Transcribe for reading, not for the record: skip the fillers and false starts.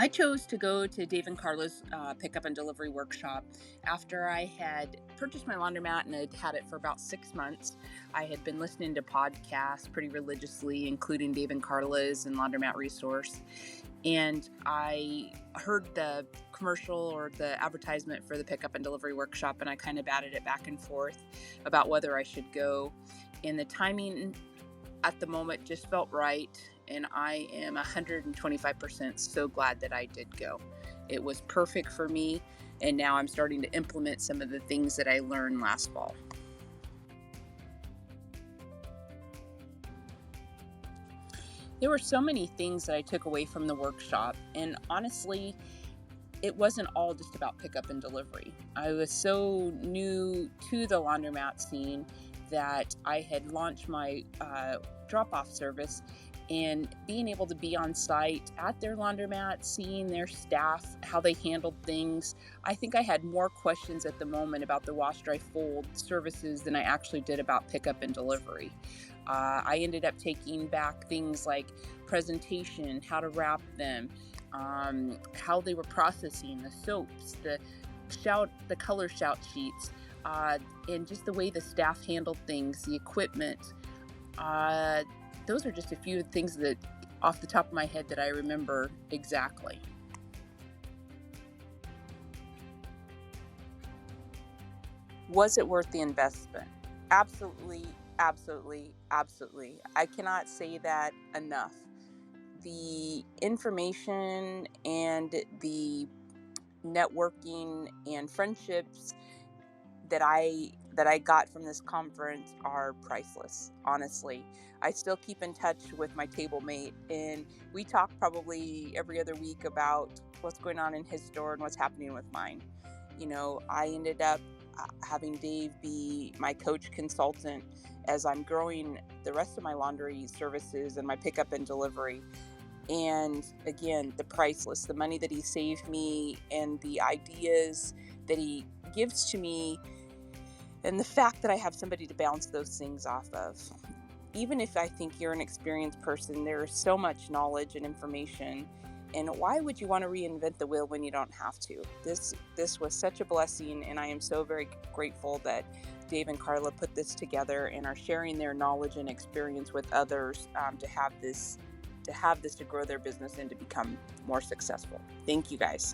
I chose to go to Dave and Carla's pickup and delivery workshop after I had purchased my laundromat and had had it for about 6 months. I had been listening to podcasts pretty religiously, including Dave and Carla's and Laundromat Resource. And I heard the commercial or the advertisement for the pickup and delivery workshop, and I kind of batted it back and forth about whether I should go. And the timing at the moment just felt right, and I am 125% so glad that I did go. It was perfect for me, and now I'm starting to implement some of the things that I learned last fall. There were so many things that I took away from the workshop, and honestly, it wasn't all just about pickup and delivery. I was so new to the laundromat scene that I had launched my drop-off service, and being able to be on site at their laundromat, seeing their staff, how they handled things. I think I had more questions at the moment about the wash, dry, fold services than I actually did about pickup and delivery. I ended up taking back things like presentation, how to wrap them, how they were processing the soaps, the color shout sheets, and just the way the staff handled things, the equipment. Those are just a few things that, off the top of my head, that I remember exactly. Was it worth the investment? Absolutely, absolutely, absolutely. I cannot say that enough. The information and the networking and friendships that I got from this conference are priceless, honestly. I still keep in touch with my table mate, and we talk probably every other week about what's going on in his store and what's happening with mine. I ended up having Dave be my coach consultant as I'm growing the rest of my laundry services and my pickup and delivery. And again, the money that he saved me and the ideas that he gives to me, and the fact that I have somebody to bounce those things off of. Even if I think you're an experienced person, there's so much knowledge and information. And why would you want to reinvent the wheel when you don't have to? This was such a blessing, and I am so very grateful that Dave and Carla put this together and are sharing their knowledge and experience with others, to grow their business and to become more successful. Thank you, guys.